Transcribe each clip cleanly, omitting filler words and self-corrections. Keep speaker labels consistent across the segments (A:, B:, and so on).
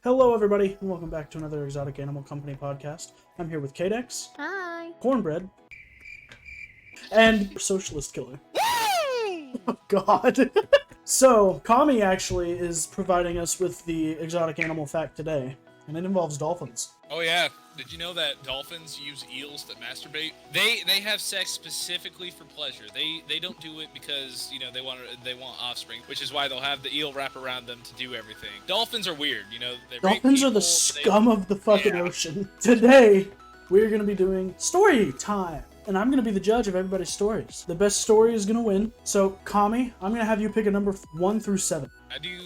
A: Hello, everybody, and welcome back to another Exotic Animal Company podcast. I'm here with Kadex,
B: Hi.
A: Cornbread, and Socialist Killer. Oh, God. So, Kami actually is providing us with the exotic animal fact today, and it involves dolphins.
C: Oh yeah, did you know that dolphins use eels that masturbate? They have sex specifically for pleasure. They don't do it because they want offspring, which is why they'll have the eel wrap around them to do everything. Dolphins are weird, they rape
A: Dolphins are the
C: people,
A: scum of the fucking
C: Yeah.
A: ocean. Today, we're going to be doing story time, and I'm going to be the judge of everybody's stories. The best story is going to win. So, Kami, I'm going to have you pick a number 1 through 7.
C: I do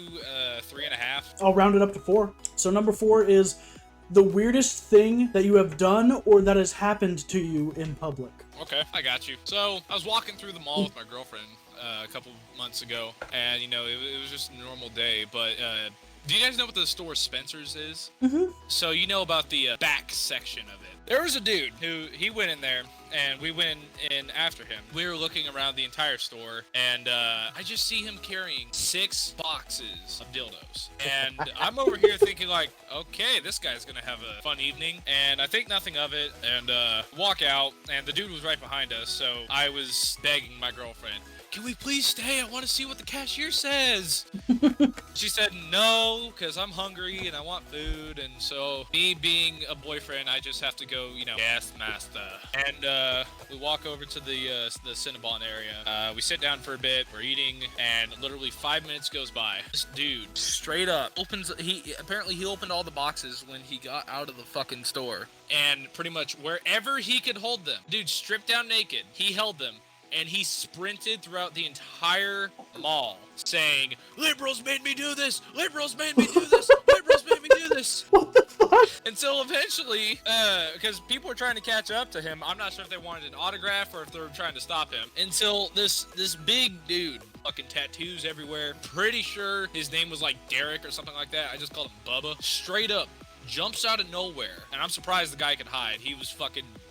C: 3.5.
A: I'll round it up to 4. So, number 4 is the weirdest thing that you have done or that has happened to you in public.
C: Okay, I got you. So I was walking through the mall with my girlfriend a couple months ago, and it was just a normal day. But do you guys know what the store Spencer's is?
A: Mm-hmm.
C: So you know about the back section of it. There was a dude who he went in there, and we went in after him. We were looking around the entire store, and I just see him carrying 6 boxes of dildos. And I'm over here thinking like, okay, this guy's gonna have a fun evening. And I think nothing of it, and walk out, and the dude was right behind us. So I was begging my girlfriend, can we please stay? I want to see what the cashier says. She said no, because I'm hungry and I want food. And so, me being a boyfriend, I just have to go, yes, master. And we walk over to the Cinnabon area. We sit down for a bit, we're eating, and literally 5 minutes goes by. This dude, straight up, apparently he opened all the boxes when he got out of the fucking store. And pretty much wherever he could hold them, dude stripped down naked, he held them. And he sprinted throughout the entire mall saying, liberals made me do this! Liberals made me do this! Liberals made me do this!
A: What the fuck?
C: Until eventually, because people were trying to catch up to him, I'm not sure if they wanted an autograph or if they were trying to stop him. Until this big dude, fucking tattoos everywhere, pretty sure his name was like Derek or something like that. I just called him Bubba. Straight up jumps out of nowhere, and I'm surprised the guy could hide. He was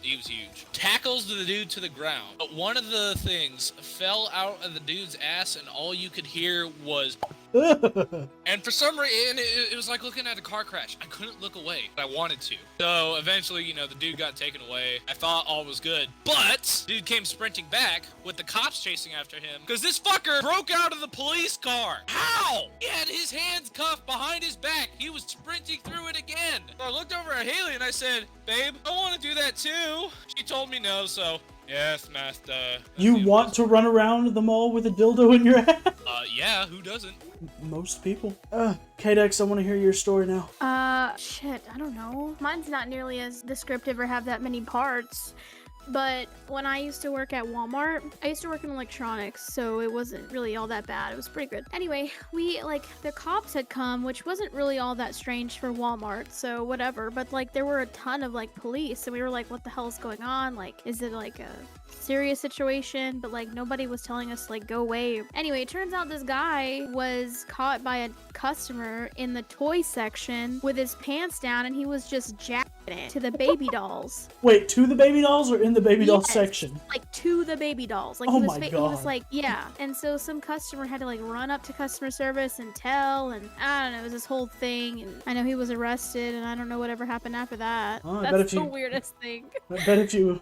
C: huge. Tackles the dude to the ground, but one of the things fell out of the dude's ass, and all you could hear was and for some reason, it was like looking at a car crash. I couldn't look away, but I wanted to. So eventually, the dude got taken away. I thought all was good, but dude came sprinting back with the cops chasing after him because this fucker broke out of the police car. How? He had his hands cuffed behind his back. He was sprinting through it again. So I looked over at Haley and I said, babe, I want to do that too. She told me no, so yes, master.
A: You want to run around the mall with a dildo in your ass?
C: Yeah, who doesn't?
A: Most people. Kadex, I want to hear your story now.
B: Shit, I don't know. Mine's not nearly as descriptive or have that many parts. But when I used to work at Walmart, I used to work in electronics, so it wasn't really all that bad. It was pretty good. Anyway, the cops had come, which wasn't really all that strange for Walmart, so whatever. But, there were a ton of, police, and we were like, what the hell is going on? Is it, a serious situation? But, nobody was telling us, go away. Anyway, it turns out this guy was caught by a customer in the toy section with his pants down, and he was just jacking it to the baby dolls.
A: Wait, to the baby dolls or in the baby doll
B: Yes,
A: section?
B: To the baby dolls.
A: Oh
B: he
A: my
B: He
A: God.
B: was yeah. And so some customer had to run up to customer service and tell, and I don't know, it was this whole thing. And I know he was arrested, and I don't know whatever happened after that.
A: Oh, I bet
B: That's
A: if
B: the
A: you-
B: weirdest thing.
A: I bet if you,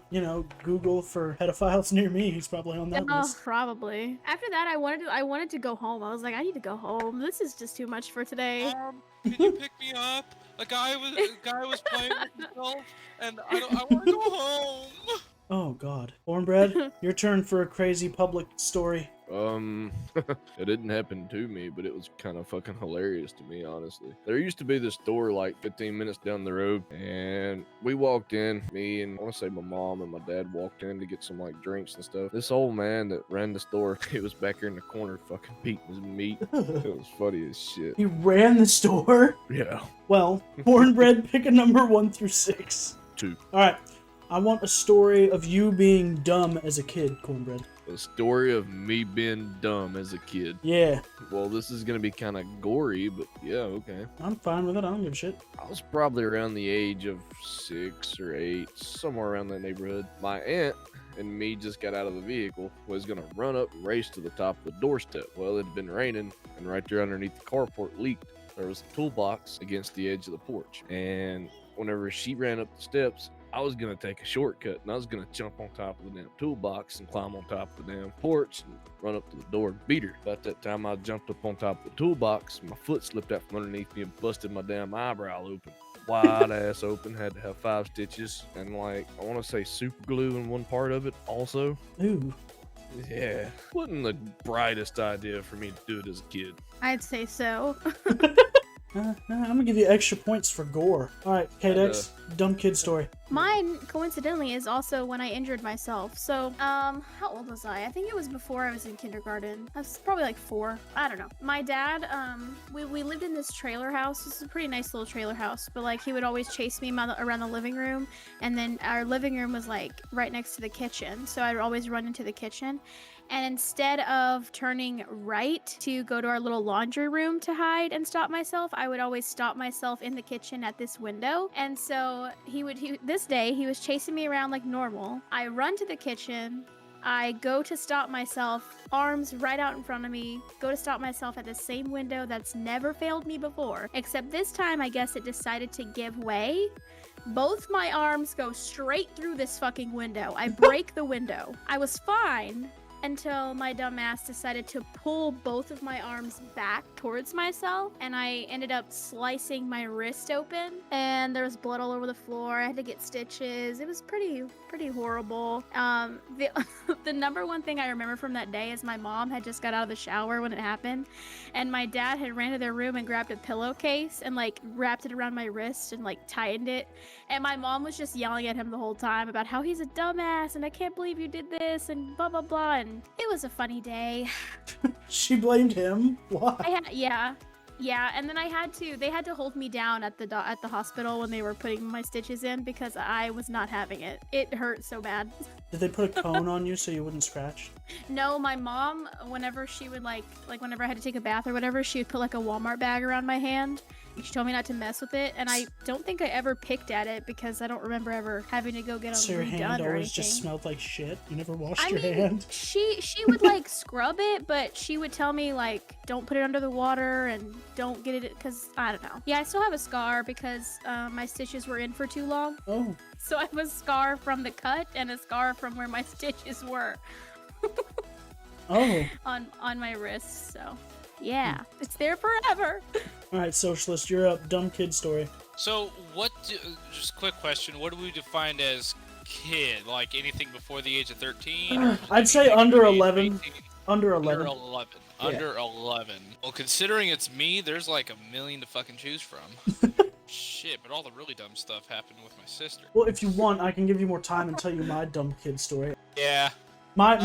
A: Google for pedophiles near me, he's probably on that
B: Oh,
A: list.
B: probably. After that, I wanted to go home. I was like, I need to go home. This is just too much for today.
C: Can you pick me up? A guy was playing with himself, and I want to go home.
A: Oh, God. Cornbread, your turn for a crazy public story.
D: It didn't happen to me, but it was kind of fucking hilarious to me, honestly. There used to be this store 15 minutes down the road, and we walked in, me and I want to say my mom and my dad walked in to get some drinks and stuff. This old man that ran the store, he was back here in the corner fucking beating his meat. It was funny as shit.
A: He ran the store?
D: Yeah.
A: Well, Cornbread, pick a number 1 through 6.
D: 2.
A: Alright, I want a story of you being dumb as a kid, Cornbread.
D: A story of me being dumb as a kid.
A: Yeah,
D: Well, this is gonna be kind of gory, but yeah, okay.
A: I'm fine with it. I don't give a shit.
D: I was probably around the age of 6 or 8, somewhere around that neighborhood. My aunt and me just got out of the vehicle, was gonna run up and race to the top of the doorstep. Well, it had been raining, and right there underneath the carport leaked. there was a toolbox against the edge of the porch. And whenever she ran up the steps, I was going to take a shortcut, and I was going to jump on top of the damn toolbox and climb on top of the damn porch and run up to the door and beat her. About that time, I jumped up on top of the toolbox, my foot slipped out from underneath me and busted my damn eyebrow open. Wide ass open, had to have 5 stitches, and like, I want to say super glue in one part of it also.
A: Ooh.
D: Yeah, wasn't the brightest idea for me to do it as a kid.
B: I'd say so.
A: I'm gonna give you extra points for gore. Alright, KDex, dumb kid story.
B: Mine, coincidentally, is also when I injured myself. So, how old was I? I think it was before I was in kindergarten. I was probably like 4. I don't know. My dad, we lived in this trailer house. This is a pretty nice little trailer house, but like he would always chase me around the living room, and then our living room was like right next to the kitchen. So I'd always run into the kitchen. And instead of turning right to go to our little laundry room to hide and stop myself, I would always stop myself in the kitchen at this window. And so this day he was chasing me around like normal. I run to the kitchen. I go to stop myself, arms right out in front of me, go to stop myself at the same window that's never failed me before. Except this time, I guess it decided to give way. Both my arms go straight through this fucking window. I break the window. I was fine until my dumb ass decided to pull both of my arms back towards myself, and I ended up slicing my wrist open, and there was blood all over the floor. I had to get stitches. It was pretty horrible. The number one thing I remember from that day is my mom had just got out of the shower when it happened, and my dad had ran to their room and grabbed a pillowcase and like wrapped it around my wrist and like tightened it, and my mom was just yelling at him the whole time about how he's a dumbass and I can't believe you did this and blah blah blah, and it was a funny day.
A: She blamed him? Why?
B: Yeah, and then they had to hold me down at the hospital when they were putting my stitches in because I was not having it. It hurt so bad.
A: Did they put a cone on you so you wouldn't scratch?
B: No, my mom, whenever she would like whenever I had to take a bath or whatever, she would put like a Walmart bag around my hand. She told me not to mess with it, and I don't think I ever picked at it because I don't remember ever having to go get
A: So
B: them
A: your
B: redone
A: hand
B: or
A: always
B: anything.
A: just smelled like shit? You never washed
B: I
A: your
B: mean,
A: hand?
B: she would like scrub it, but she would tell me like don't put it under the water and don't get it because I don't know. Yeah, I still have a scar because my stitches were in for too long.
A: Oh.
B: So I have a scar from the cut and a scar from where my stitches were
A: Oh.
B: on my wrist. So yeah, it's there forever.
A: Alright, Socialist, you're up. Dumb kid story.
C: So, just quick question, what do we define as kid? Like anything before the age of 13?
A: I'd say
C: Anything
A: under
C: before the age of
A: 11.
C: 18?
A: Under
C: Under
A: 11.
C: 11.
A: Yeah.
C: Under 11. Well, considering it's me, there's like a million to fucking choose from. Shit, but all the really dumb stuff happened with my sister.
A: Well, if you want, I can give you more time and tell you my dumb kid story.
C: Yeah.
A: My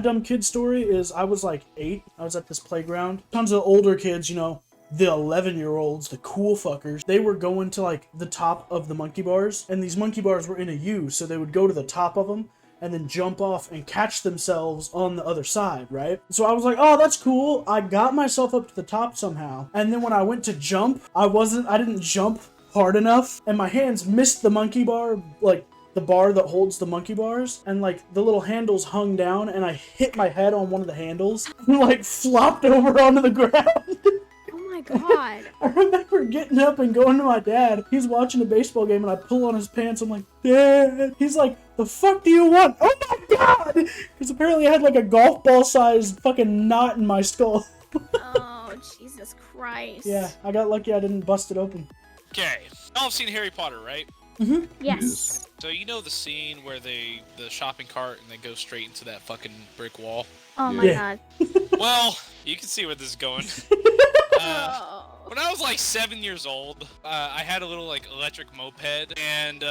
A: dumb kid story is I was like 8. I was at this playground. Tons of older kids, you know, the 11-year-olds, the cool fuckers. They were going to like the top of the monkey bars, and these monkey bars were in a U, so they would go to the top of them and then jump off and catch themselves on the other side, right? So I was like, oh, that's cool. I got myself up to the top somehow. And then when I went to jump, I didn't jump hard enough, and my hands missed the monkey bar, like the bar that holds the monkey bars, and like the little handles hung down, and I hit my head on one of the handles and like flopped over onto the ground.
B: Oh my god.
A: I remember getting up and going to my dad. He's watching a baseball game, and I pull on his pants. I'm like, Dad. He's like, the fuck do you want? Oh my god! Because apparently I had like a golf ball sized fucking knot in my skull.
B: Oh, Jesus Christ.
A: Yeah, I got lucky I didn't bust it open.
C: Okay. Y'all have seen Harry Potter, right?
B: Yes.
C: So you know the scene where the shopping cart and they go straight into that fucking brick wall?
B: Oh my
A: Yeah.
B: god.
C: Well, you can see where this is going.
B: Oh.
C: When I was like 7 years old, I had a little like electric moped, and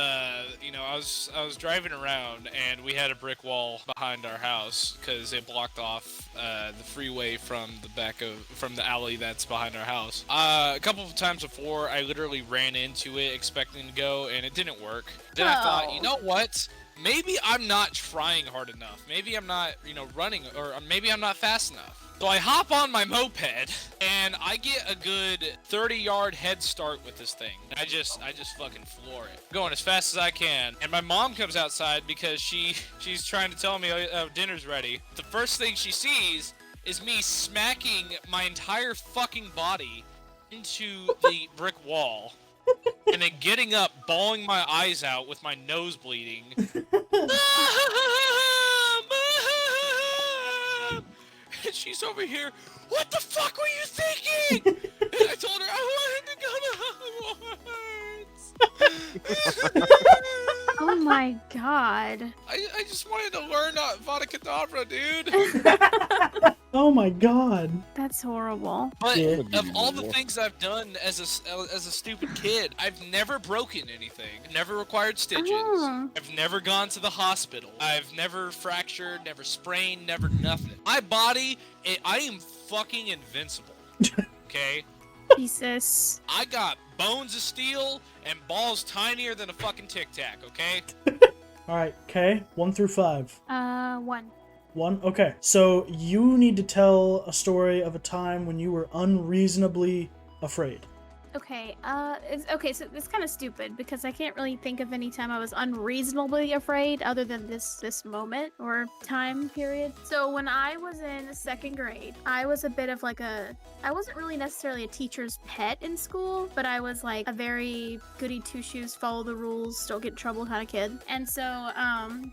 C: you know, I was driving around, and we had a brick wall behind our house because it blocked off the freeway from the alley that's behind our house. A couple of times before, I literally ran into it expecting to go, and it didn't work. Then I thought, you know what? Maybe I'm not trying hard enough. Maybe I'm not, running, or maybe I'm not fast enough. So I hop on my moped, and I get a good 30-yard head start with this thing. I just fucking floor it, going as fast as I can. And my mom comes outside because she's trying to tell me dinner's ready. The first thing she sees is me smacking my entire fucking body into the brick wall, and then getting up, bawling my eyes out with my nose bleeding. And she's over here, what the fuck were you thinking? And I told her I wanted to go to Hogwarts.
B: Oh my god.
C: I just wanted to learn Vada Kedavra, dude.
A: Oh my god.
B: That's horrible.
C: But
A: Yeah.
C: of all the things I've done as a stupid kid, I've never broken anything. Never required stitches.
B: Oh.
C: I've never gone to the hospital. I've never fractured, never sprained, never nothing. My body, I am fucking invincible. Okay?
B: Jesus.
C: I got bones of steel and balls tinier than a fucking Tic Tac, okay?
A: Alright, okay. 1 through 5.
B: 1.
A: 1? Okay. So you need to tell a story of a time when you were unreasonably afraid.
B: Okay, so it's kind of stupid because I can't really think of any time I was unreasonably afraid other than this moment or time period. So when I was in 2nd grade, I was a bit of like I wasn't really necessarily a teacher's pet in school, but I was like a very goody two-shoes, follow the rules, don't get in trouble kind of kid. And so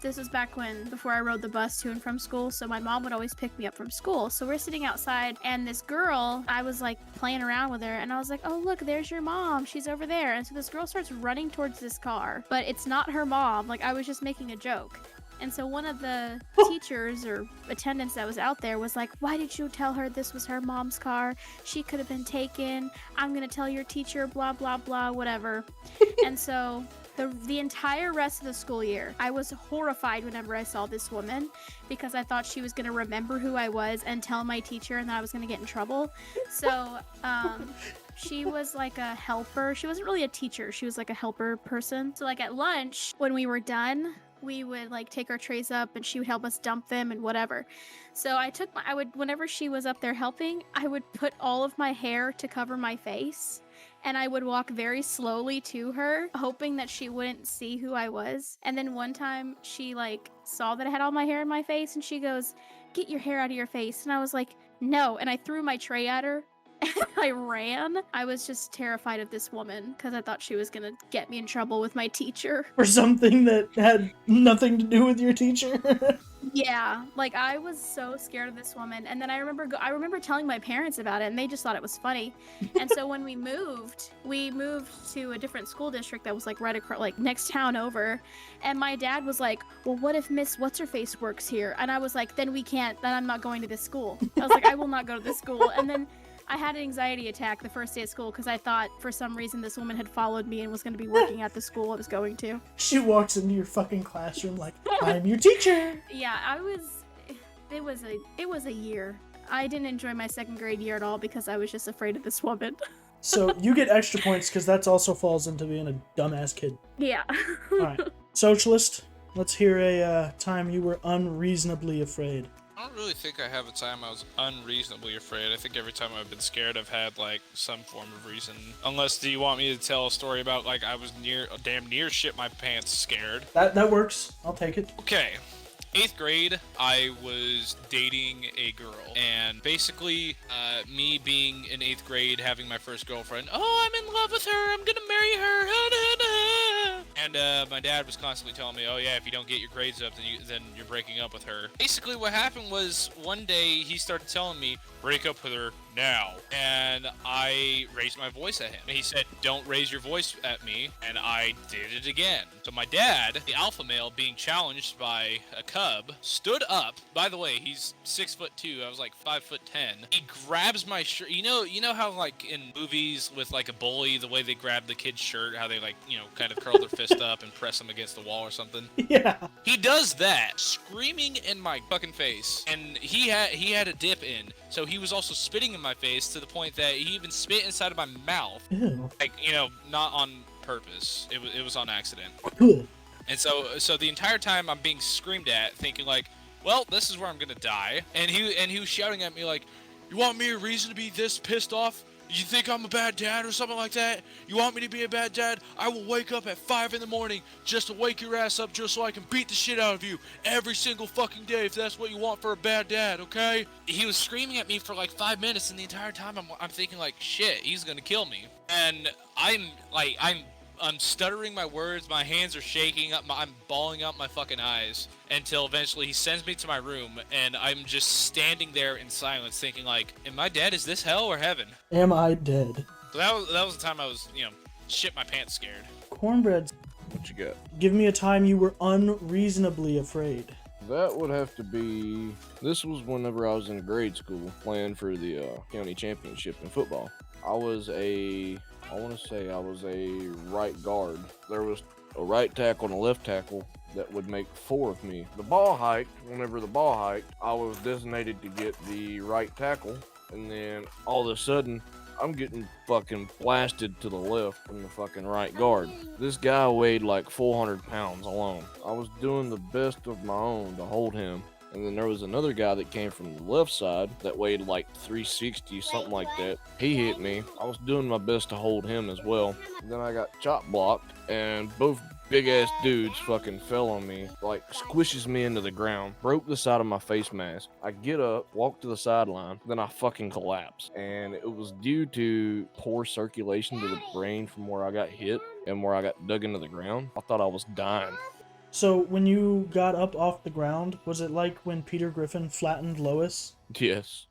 B: this was back before I rode the bus to and from school, so my mom would always pick me up from school. So we're sitting outside and this girl, I was like playing around with her and I was like, oh look, there's your mom, she's over there. And so this girl starts running towards this car, but it's not her mom. Like, I was just making a joke. And so one of the teachers or attendants that was out there was like, why did you tell her this was her mom's car? She could have been taken. I'm gonna tell your teacher, blah blah blah, whatever. And so the entire rest of the school year, I was horrified whenever I saw this woman because I thought she was going to remember who I was and tell my teacher and that I was going to get in trouble. So, she was like a helper. She wasn't really a teacher. She was like a helper person. So like at lunch, when we were done, we would like take our trays up and she would help us dump them and whatever. So whenever she was up there helping, I would put all of my hair to cover my face. And I would walk very slowly to her, hoping that she wouldn't see who I was. And then one time she like saw that I had all my hair in my face and she goes, get your hair out of your face. And I was like, no. And I threw my tray at her and I ran. I was just terrified of this woman because I thought she was going to get me in trouble with my teacher.
A: For something that had nothing to do with your teacher.
B: Yeah, like I was so scared of this woman. And then I remember telling my parents about it and they just thought it was funny. And so when we moved to a different school district that was like right across, like next town over. And my dad was like, well, what if Miss What's-Her-Face works here? And I was like, then I'm not going to this school. I was like, I will not go to this school. And then I had an anxiety attack the first day of school because I thought for some reason this woman had followed me and was going to be working at the school I was going to.
A: She walks into your fucking classroom like, I'm your teacher.
B: Yeah, it was a year. I didn't enjoy my 2nd grade year at all because I was just afraid of this woman.
A: So you get extra points because that also falls into being a dumbass kid.
B: Yeah.
A: Alright. Socialist, let's hear a time you were unreasonably afraid.
C: I don't really think I have a time I was unreasonably afraid. I think every time I've been scared, I've had like some form of reason. Unless, do you want me to tell a story about like I was damn near shit my pants scared?
A: That works. I'll take it.
C: Okay. 8th grade, I was dating a girl, and basically, me being in 8th grade, having my first girlfriend, oh, I'm in love with her, I'm gonna marry her, and my dad was constantly telling me, oh yeah, if you don't get your grades up, then you're breaking up with her. Basically, what happened was, one day, he started telling me, break up with her now, and I raised my voice at him. And he said, don't raise your voice at me, and I did it again. So my dad, the alpha male being challenged by a cub, stood up. By the way, he's 6'2", I was like 5'10". He grabs my shirt. You know how like in movies with like a bully, the way they grab the kid's shirt, how they like, kind of curl their fist up and press them against the wall or something?
A: Yeah.
C: He does that, screaming in my fucking face, and he had a dip in, so he was also spitting in my face to the point that he even spit inside of my mouth.
A: Ew.
C: Like, not on purpose. It was on accident.
A: Good.
C: And so the entire time I'm being screamed at, thinking like, well, this is where I'm gonna die. And he was shouting at me like, you want me a reason to be this pissed off? You think I'm a bad dad or something like that? You want me to be a bad dad? I will wake up at 5 in the morning just to wake your ass up just so I can beat the shit out of you every single fucking day if that's what you want for a bad dad, okay? He was screaming at me for like 5 minutes, and the entire time I'm thinking like, shit, he's gonna kill me. And I'm stuttering my words, my hands are shaking up, I'm bawling out my fucking eyes until eventually he sends me to my room, and I'm just standing there in silence thinking like, am I dead? Is this hell or heaven?
A: Am I dead?
C: So that was the time I was, shit my pants scared.
A: Cornbread,
D: What you got?
A: give me a time you were unreasonably afraid.
D: That would have to be. This was whenever I was in grade school playing for the county championship in football. I want to say I was a right guard. There was a right tackle and a left tackle that would make 4 of me. Whenever the ball hiked, I was designated to get the right tackle, and then all of a sudden, I'm getting fucking blasted to the left from the fucking right guard. This guy weighed like 400 pounds alone. I was doing the best of my own to hold him. And then there was another guy that came from the left side that weighed like 360, something like that. He hit me. I was doing my best to hold him as well. And then I got chop blocked, and both big ass dudes fucking fell on me, like squishes me into the ground, broke the side of my face mask. I get up, walk to the sideline, then I fucking collapse. And it was due to poor circulation to the brain from where I got hit and where I got dug into the ground. I thought I was dying.
A: So, when you got up off the ground, was it like when Peter Griffin flattened Lois?
D: Yes.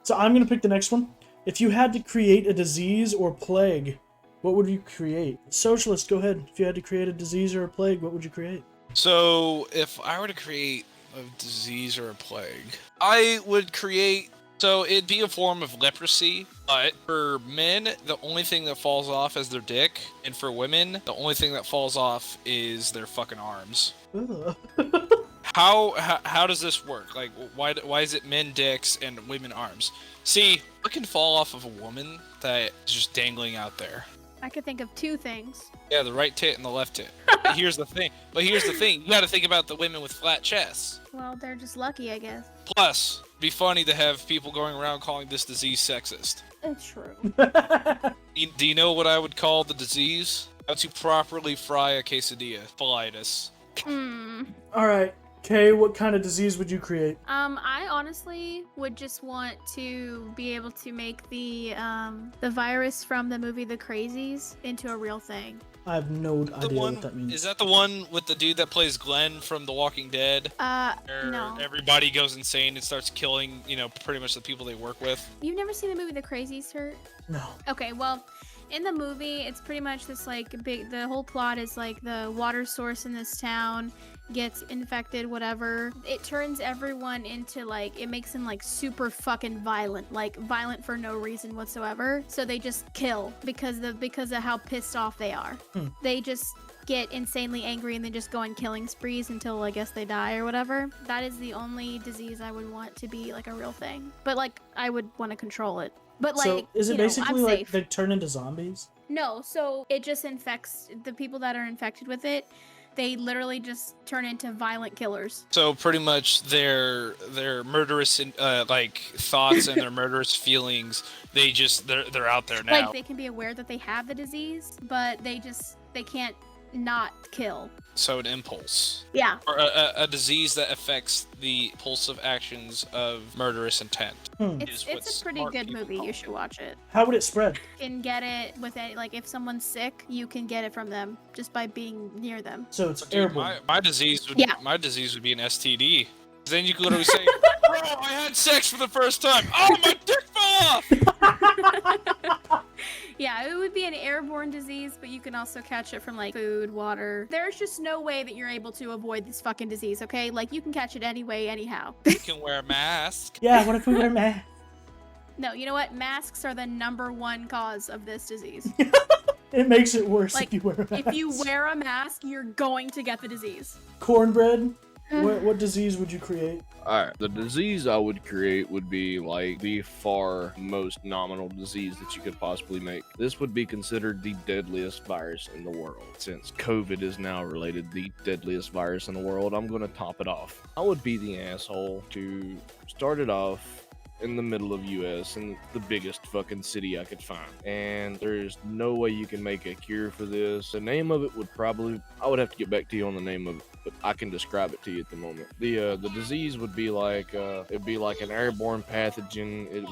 A: So, I'm gonna pick the next one. If you had to create a disease or plague, what would you create? Socialist, go ahead. If you had to create a disease or a plague, what would you create?
C: So if I were to create a disease or a plague, I would create. So it'd be a form of leprosy, but for men, the only thing that falls off is their dick, and for women, the only thing that falls off is their fucking arms.
A: Ugh.
C: How does this work? Like, why is it men dicks and women arms? See, what can fall off of a woman that is just dangling out there?
B: I could think of 2 things.
C: Yeah, the right tit and the left tit. But here's the thing. You got to think about the women with flat chests.
B: Well, they're just lucky, I guess.
C: Plus, it'd be funny to have people going around calling this disease sexist.
B: It's true.
C: Do you know what I would call the disease? How to properly fry a quesadilla. Philitis.
A: Alright, Kay, what kind of disease would you create?
B: I honestly would just want to be able to make the virus from the movie The Crazies into a real thing.
A: I have no idea what that means.
C: Is that the one with the dude that plays Glenn from The Walking Dead? Where
B: No.
C: everybody goes insane and starts killing, pretty much the people they work with.
B: You've never seen the movie The Crazies, sir?
A: No.
B: Okay, well, in the movie, it's pretty much this the whole plot is like the water source in this town gets infected, whatever. It turns everyone into it makes them super fucking violent, violent for no reason whatsoever. So they just kill because of how pissed off they are. They just get insanely angry and then just go on killing sprees until I guess they die or whatever. That is the only disease I would want to be a real thing. But I would want to control it. But
A: So, is it
B: I'm
A: basically like
B: safe.
A: they turn into zombies?
B: No, so it just infects the people that are infected with it. They literally just turn into violent killers.
C: So pretty much their murderous thoughts and their murderous feelings, they're out there now.
B: They can be aware that they have the disease, but they can't not kill.
C: So an impulse.
B: Yeah.
C: Or a disease that affects the impulsive actions of murderous intent.
B: It's a pretty good movie. You should watch it.
A: How would it spread?
B: You can get it with it. If someone's sick, you can get it from them just by being near them.
A: So it's
C: Dude,
A: airborne.
C: my disease would be an STD. Then you could literally say, "Bro, I had sex for the first time. Oh, my dick fell off."
B: Yeah, it would be an airborne disease, but you can also catch it from food, water. There's just no way that you're able to avoid this fucking disease, okay? You can catch it anyway, anyhow.
C: You can wear a mask.
A: Yeah, what if we wear masks?
B: No, you know what? Masks are the #1 cause of this disease.
A: It makes it worse if you wear a mask.
B: If you wear a mask, you're going to get the disease.
A: Cornbread, what disease would you create?
D: Alright, the disease I would create would be the far most nominal disease that you could possibly make. This would be considered the deadliest virus in the world. Since COVID is now related the deadliest virus in the world, I'm going to top it off. I would be the asshole to start it off in the middle of US in the biggest fucking city I could find. And there's no way you can make a cure for this. The name of it would probably, I would have to get back to you on the name of it, but I can describe it to you at the moment. The disease would be like it'd be like an airborne pathogen. It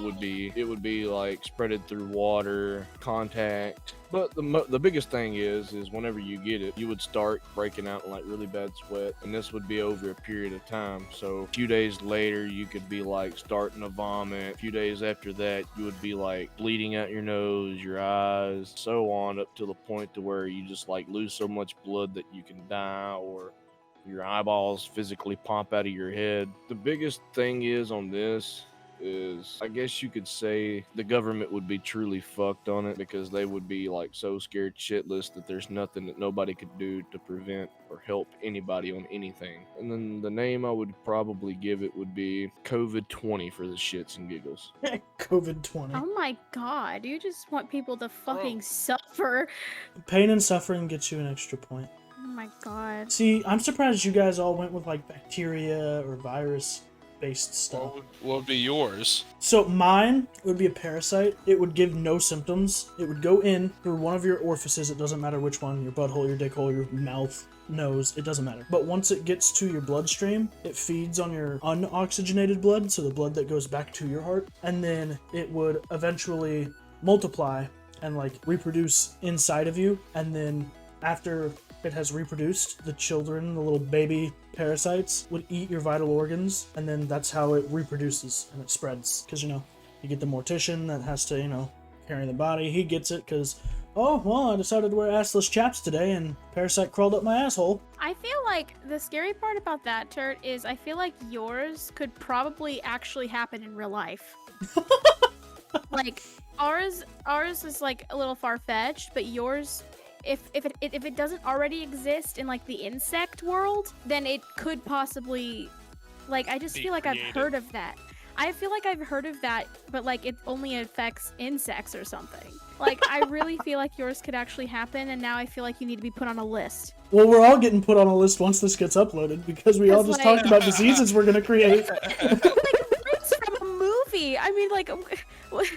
D: would be like spreaded through water, contact. But the biggest thing is whenever you get it, you would start breaking out in like really bad sweat, and this would be over a period of time. So a few days later, you could be like starting to vomit. A few days after that, you would be like bleeding out your nose, your eyes, so on, up to the point to where you just like lose so much blood that you can die, or your eyeballs physically pop out of your head. The biggest thing is on this is, I guess you could say, the government would be truly fucked on it, because they would be like so scared shitless that there's nothing that nobody could do to prevent or help anybody on anything. And then the name I would probably give it would be COVID-20 for the shits and giggles.
A: COVID-20.
B: Oh my god, you just want people to fucking suffer.
A: Pain and suffering gets you an extra point.
B: Oh my god.
A: See, I'm surprised you guys all went with like bacteria or virus based stuff.
C: What would be yours?
A: So mine would be a parasite. It would give no symptoms. It would go in through one of your orifices. It doesn't matter which one, your butthole, your dick hole, your mouth, nose, it doesn't matter. But once it gets to your bloodstream, it feeds on your unoxygenated blood, so the blood that goes back to your heart, and then it would eventually multiply and like reproduce inside of you, and then after it has reproduced, the children, the little baby parasites, would eat your vital organs, and then that's how it reproduces and it spreads. Because, you get the mortician that has to, carry the body. He gets it because, oh, well, I decided to wear assless chaps today, and parasite crawled up my asshole.
B: I feel like the scary part about that, Turt, is I feel like yours could probably actually happen in real life. Like, ours is like a little far-fetched, but yours, if it doesn't already exist in like the insect world, then it could possibly, like, I just
C: Be
B: feel like I've
C: created.
B: heard of that. I feel like I've heard of that, but like it only affects insects or something. Like, I really feel like yours could actually happen, and now I feel like you need to be put on a list.
A: Well, we're all getting put on a list once this gets uploaded, because we all just
B: Like-
A: talked about diseases we're going to create.
B: Like roots from a movie. I mean, like, what?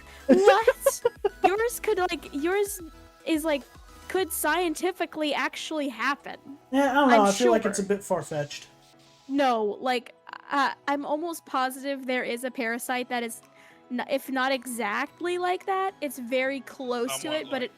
B: Yours is like, could scientifically actually happen.
A: Yeah, I don't know.
B: I'm
A: I feel like
B: sure.
A: it's a bit far-fetched.
B: No, like, I'm almost positive there is a parasite that is, if not exactly like that, it's very close to
C: Somewhat
B: it, but
C: like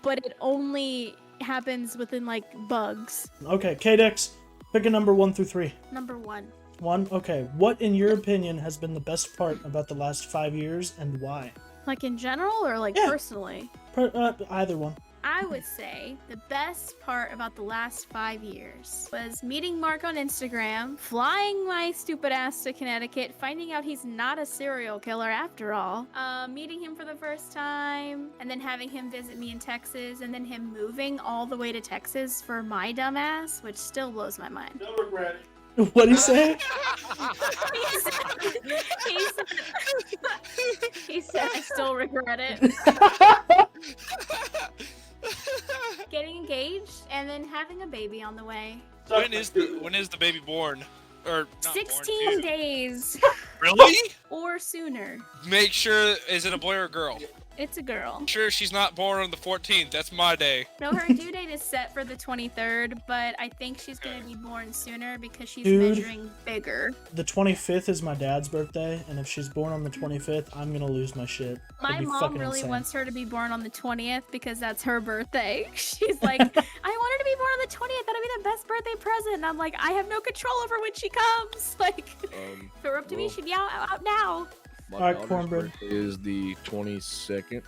C: that.
B: it only happens within like bugs.
A: Okay, K-Dex, pick a number 1 through 3.
B: Number 1.
A: 1? Okay. What, in your opinion, has been the best part about the last 5 years, and why?
B: Like in general or like
A: Yeah.
B: personally?
A: Either one.
B: I would say the best part about the last 5 years was meeting Mark on Instagram, flying my stupid ass to Connecticut, finding out he's not a serial killer after all, meeting him for the first time, and then having him visit me in Texas, and then him moving all the way to Texas for my dumb ass, which still blows my mind.
A: Don't regret it. What'd he say?
B: He said, I still regret it. Getting engaged and then having a baby on the way.
C: When is the baby born? Or not
B: 16
C: born,
B: days
C: Really?
B: or sooner.
C: Make sure, is it a boy or a girl?
B: It's a girl.
C: Sure she's not born on the 14th. That's my day.
B: No, her due date is set for the 23rd, but I think she's gonna be born sooner because she's
A: Dude.
B: measuring bigger.
A: The 25th is my dad's birthday, and if she's born on the 25th, I'm gonna lose my shit.
B: My
A: That'd be
B: mom
A: fucking
B: really
A: insane.
B: wants her to be born on the 20th because that's her birthday. She's like, I want her to be born on the 20th. That'll be the best birthday present. And I'm like, I have no control over when she comes. Like, if it were up to me,
D: well-
B: she'd be out now.
D: My
A: Alright,
D: daughter's
A: cornbread.
D: birthday is the 22nd,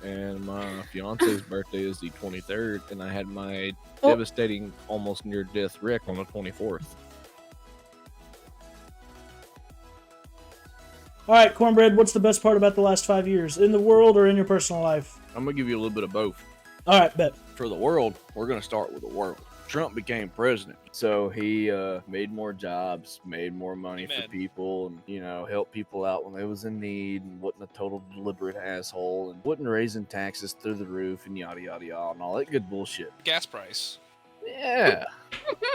D: and my fiance's birthday is the 23rd, and I had my
A: Oh.
D: devastating, almost near-death wreck on the 24th.
A: All right, Cornbread, what's the best part about the last 5 years? In the world or in your personal life?
D: I'm gonna give you a little bit of both.
A: All right, bet.
D: For the world, we're gonna start with the world. Trump became president, so he made more jobs, made more money for
C: Amen.
D: people, and helped people out when they was in need, and wasn't a total deliberate asshole, and wasn't raising taxes through the roof, and yada yada yada, and all that good bullshit.
C: Gas price.
D: Yeah.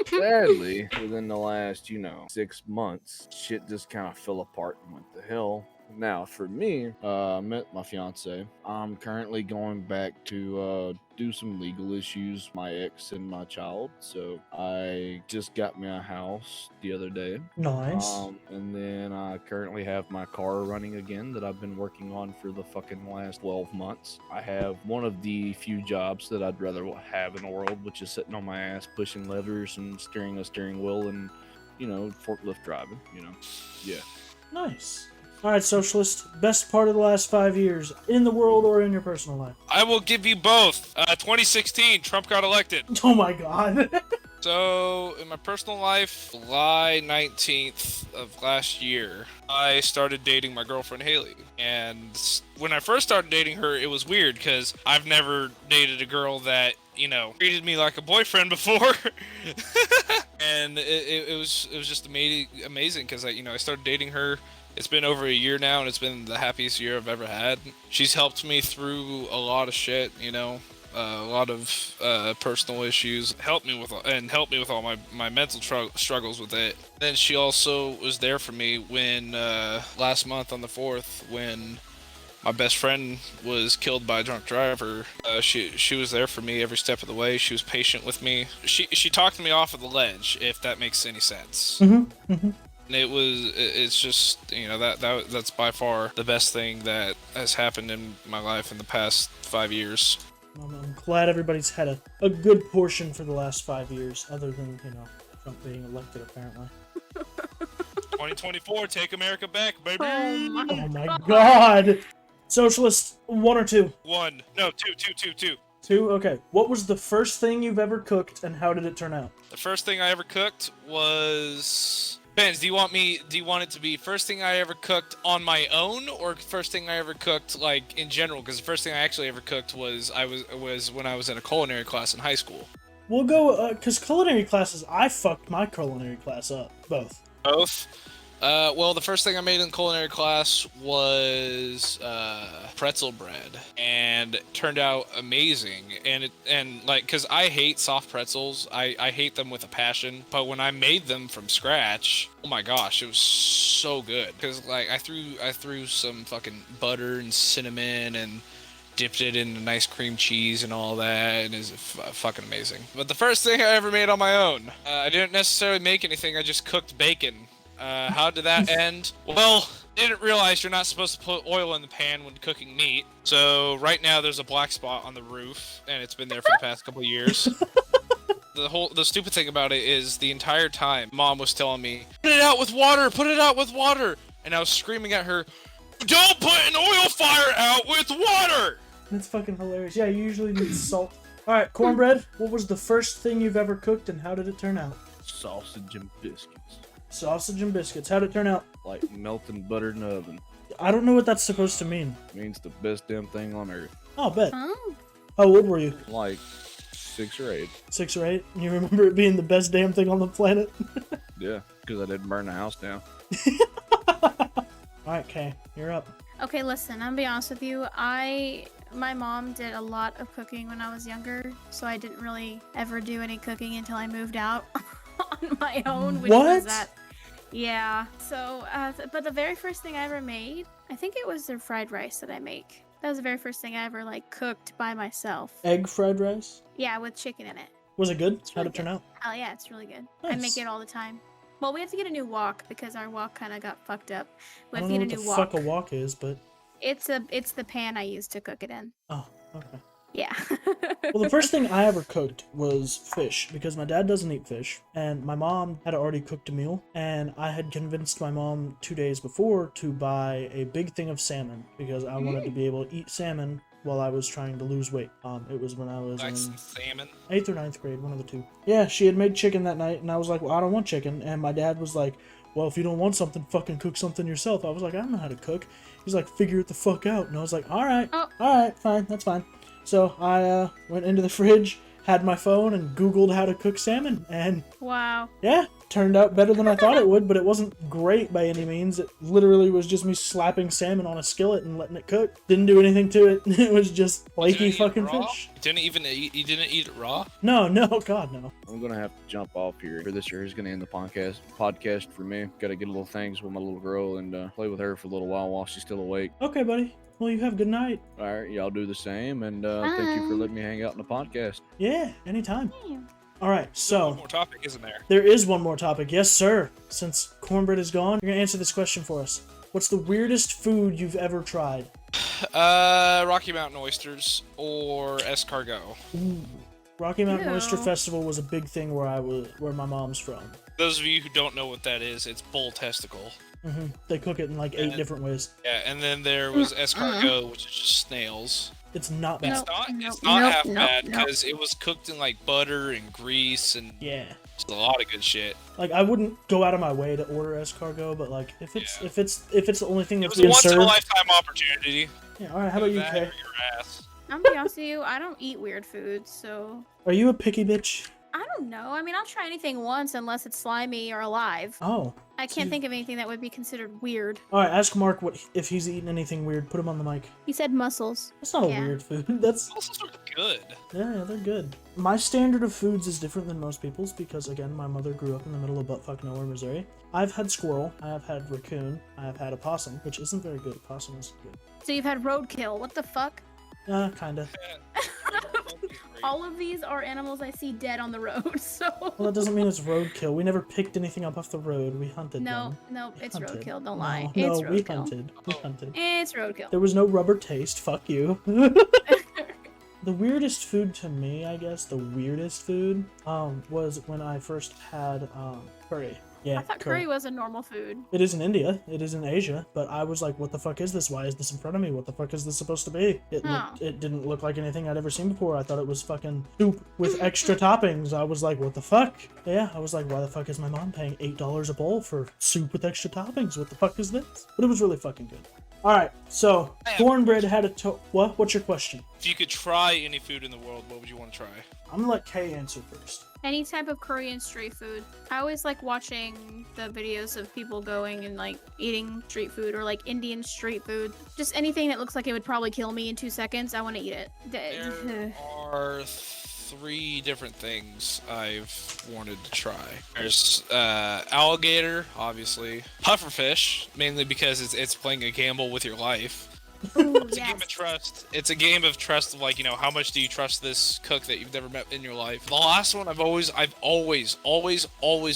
D: Sadly, within the last 6 months, shit just kind of fell apart and went to hell. Now, for me, I met my fiance. I'm currently going back to do some legal issues, my ex and my child. So I just got me a house the other day.
A: Nice.
D: And then I currently have my car running again that I've been working on for the fucking last 12 months. I have one of the few jobs that I'd rather have in the world, which is sitting on my ass, pushing levers and steering a steering wheel and, forklift driving, Yeah.
A: Nice. All right, Socialist. Best part of the last 5 years in the world or in your personal life?
C: I will give you both. 2016, Trump got elected.
A: Oh my God.
C: So, in my personal life, July 19th of last year, I started dating my girlfriend Haley. And when I first started dating her, it was weird because I've never dated a girl that, treated me like a boyfriend before. And it was just amazing because I started dating her. It's been over a year now, and it's been the happiest year I've ever had. She's helped me through a lot of shit, a lot of personal issues, helped me with all my mental struggles with it. Then she also was there for me when last month on the 4th, when my best friend was killed by a drunk driver. She was there for me every step of the way. She was patient with me. She talked me off of the ledge, if that makes any sense.
A: Mm-hmm. Mm-hmm.
C: And it's just, that's by far the best thing that has happened in my life in the past 5 years.
A: I'm glad everybody's had a good portion for the last 5 years, other than, Trump being elected, apparently.
C: 2024, take America back, baby.
A: Oh my God. Socialist, 1 or 2?
C: 1. No, 2.
A: 2? Okay. What was the first thing you've ever cooked, and how did it turn out?
C: The first thing I ever cooked was... Benz, do you want it to be first thing I ever cooked on my own, or first thing I ever cooked, like, in general? Because the first thing I actually ever cooked was when I was in a culinary class in high school.
A: We'll go, because culinary classes, I fucked my culinary class up. Both.
C: Both? Well, the first thing I made in culinary class was pretzel bread, and it turned out amazing. Because I hate soft pretzels, I hate them with a passion. But when I made them from scratch, oh my gosh, it was so good. Because I threw some fucking butter and cinnamon and dipped it in nice cream cheese and all that, and it's fucking amazing. But the first thing I ever made on my own, I didn't necessarily make anything. I just cooked bacon. How did that end? Well, didn't realize you're not supposed to put oil in the pan when cooking meat. So right now there's a black spot on the roof, and it's been there for the past couple of years. The stupid thing about it is the entire time Mom was telling me, put it out with water, and I was screaming at her, don't put an oil fire out with water!
A: That's fucking hilarious. Yeah, you usually need salt. Alright, cornbread, what was the first thing you've ever cooked, and how did it turn out?
D: Sausage and biscuits.
A: Sausage and biscuits. How'd it turn out?
D: Like melting butter in the oven.
A: I don't know what that's supposed to mean.
D: Means the best damn thing on earth.
A: Oh, bet.
B: Oh.
A: How old were you?
D: Like 6 or 8.
A: 6 or 8? And you remember it being the best damn thing on the planet?
D: Yeah, because I didn't burn the house down.
A: Alright, Kay, you're up.
B: Okay, listen, I'm gonna be honest with you. My mom did a lot of cooking when I was younger, so I didn't really ever do any cooking until I moved out on my own, which was that. Yeah, so, but the very first thing I ever made, I think it was their fried rice that I make. That was the very first thing I ever, cooked by myself.
A: Egg fried rice?
B: Yeah, with chicken in it.
A: Was it good?
B: It's
A: How'd
B: really
A: it turn
B: good.
A: out?
B: Oh, yeah, it's really good.
A: Nice.
B: I make it all the time. Well, we have to get a new wok because our wok kind of got fucked up. We
A: I
B: have
A: don't
B: to
A: know
B: get
A: what
B: a
A: the
B: new
A: fuck
B: wok.
A: a wok is, but...
B: It's the pan I use to cook it in.
A: Oh, okay.
B: Yeah.
A: Well, the first thing I ever cooked was fish, because my dad doesn't eat fish, and my mom had already cooked a meal, and I had convinced my mom 2 days before to buy a big thing of salmon, because I wanted to be able to eat salmon while I was trying to lose weight. It was when I was
C: Like
A: in
C: some salmon.
A: 8th or 9th grade, one of the two. Yeah, she had made chicken that night, and I was like, well, I don't want chicken, and my dad was like, well, if you don't want something, fucking cook something yourself. I was like, I don't know how to cook. He's like, figure it the fuck out. And I was like, alright, fine, that's fine. So I went into the fridge, had my phone and Googled how to cook salmon, and
B: Wow.
A: yeah, turned out better than I thought it would, but it wasn't great by any means. It literally was just me slapping salmon on a skillet and letting it cook. Didn't do anything to it. It was just flaky
C: You didn't eat it
A: fucking
C: raw?
A: fish.
C: You didn't eat it raw?
A: No, God, no.
D: I'm gonna have to jump off here for this year. Is gonna end the podcast for me. Gotta get a little things with my little girl and play with her for a little while she's still awake.
A: Okay, buddy. Well, you have a good night.
D: All right, y'all do the same, and thank you for letting me hang out in the podcast.
A: Yeah, anytime.
B: Yeah.
A: All right,
C: One
A: so
C: more topic, isn't there?
A: there is one more topic. Yes, sir. Since Cornbread is gone, you're gonna answer this question for us. What's the weirdest food you've ever tried?
C: Rocky Mountain oysters or escargot.
A: Ooh. Rocky Mountain
B: Ew.
A: Oyster Festival was a big thing where my mom's from.
C: Those of you who don't know what that is, it's bull testicle.
A: They cook it in like 8
C: And-
A: different ways.
C: Yeah, and then there was escargot, which is just snails.
A: It's not bad.
C: It's
B: Nope,
C: not.
B: nope,
C: It's not
B: nope,
C: half
B: nope,
C: bad
B: nope.
C: because it was cooked in like butter and grease and
A: Yeah.
C: just a lot of good shit.
A: Like I wouldn't go out of my way to order escargot, but like if it's
C: Yeah.
A: if it's the only thing
C: It
A: that's
C: was a
A: being
C: once in a
A: served.
C: lifetime opportunity.
A: Yeah. All right. How about you,
C: That
A: Kay?
C: or your ass.
B: I'm gonna be honest with you, I don't eat weird foods, so
A: Are you a picky bitch?
B: I don't know. I mean, I'll try anything once unless it's slimy or alive.
A: Oh.
B: I can't think of anything that would be considered weird.
A: All right. Ask Mark if he's eaten anything weird. Put him on the mic.
B: He said mussels.
A: That's not a
B: Yeah.
A: weird food. That's
C: Mussels are good.
A: yeah, they're good. My standard of foods is different than most people's because again, my mother grew up in the middle of buttfuck nowhere, Missouri. I've had squirrel. I have had raccoon. I have had opossum, which isn't very good. Opossum is good.
B: So you've had roadkill. What the fuck?
A: Kinda.
B: All of these are animals I see dead on the road, so.
A: Well, that doesn't mean it's roadkill. We never picked anything up off the road. We hunted
B: No,
A: them.
B: no, it's
A: Hunted.
B: roadkill. Don't
A: No,
B: lie.
A: No,
B: It's
A: we
B: roadkill.
A: hunted. We hunted.
B: It's roadkill.
A: There was no rubber taste. Fuck you. The weirdest food to me, I guess, the weirdest food, was when I first had, curry. Yeah,
B: I thought curry was a normal food.
A: It is in India. It is in Asia. But I was like, what the fuck is this? Why is this in front of me? What the fuck is this supposed to be? It didn't look like anything I'd ever seen before. I thought it was fucking soup with extra toppings. I was like, what the fuck? Yeah, I was like, why the fuck is my mom paying $8 a bowl for soup with extra toppings? What the fuck is this? But it was really fucking good. All right, so Cornbread had a what? What's your question?
C: If you could try any food in the world, what would you want to try?
A: I'm gonna let Kay answer first.
B: Any type of Korean street food. I always like watching the videos of people going and like eating street food or like Indian street food. Just anything that looks like it would probably kill me in 2 seconds. I want to eat it.
C: There are 3 different things I've wanted to try. There's alligator, obviously. Pufferfish, mainly because it's playing a gamble with your life. It's a game of trust. It's a game of trust of like, you know, how much do you trust this cook that you've never met in your life? The last one I've always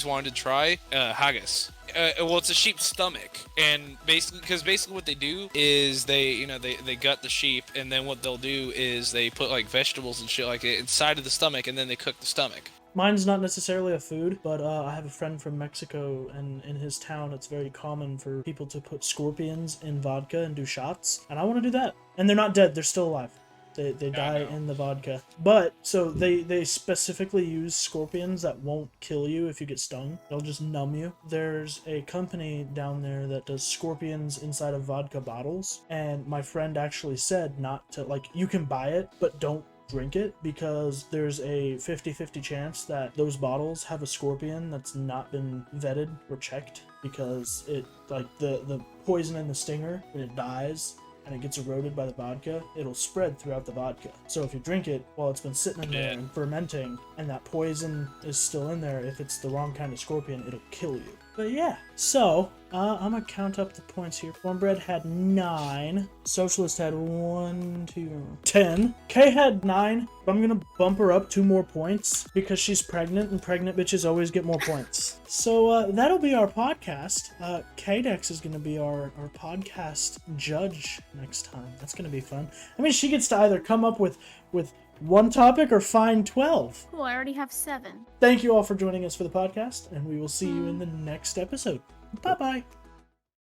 C: wanted to try, haggis. Well, it's a sheep's stomach, and basically what they do is they gut the sheep, and then what they'll do is they put like vegetables and shit like it inside of the stomach, and then they cook the stomach.
A: Mine's not necessarily a food, but I have a friend from Mexico, and in his town, it's very common for people to put scorpions in vodka and do shots, and I want to do that. And they're not dead; they're still alive. They die in the vodka. But so they specifically use scorpions that won't kill you if you get stung. They'll just numb you. There's a company down there that does scorpions inside of vodka bottles, and my friend actually said not to, like, you can buy it, but don't drink it because there's a 50-50 chance that those bottles have a scorpion that's not been vetted or checked, because it, like, the poison in the stinger, when it dies and it gets eroded by the vodka, it'll spread throughout the vodka. So if you drink it while it's been sitting in there and fermenting and that poison is still in there, if it's the wrong kind of scorpion, it'll kill you. But yeah, so I'm gonna count up the points here. Cornbread had 9. Socialist had 1, 2, 10. Kay had 9. But I'm gonna bump her up 2 more points because she's pregnant, and pregnant bitches always get more points. So that'll be our podcast. K-Dex is gonna be our podcast judge next time. That's gonna be fun. I mean, she gets to either come up with 1 topic or find 12.
B: Cool, I already have 7.
A: Thank you all for joining us for the podcast, and we will see you in the next episode. Bye-bye.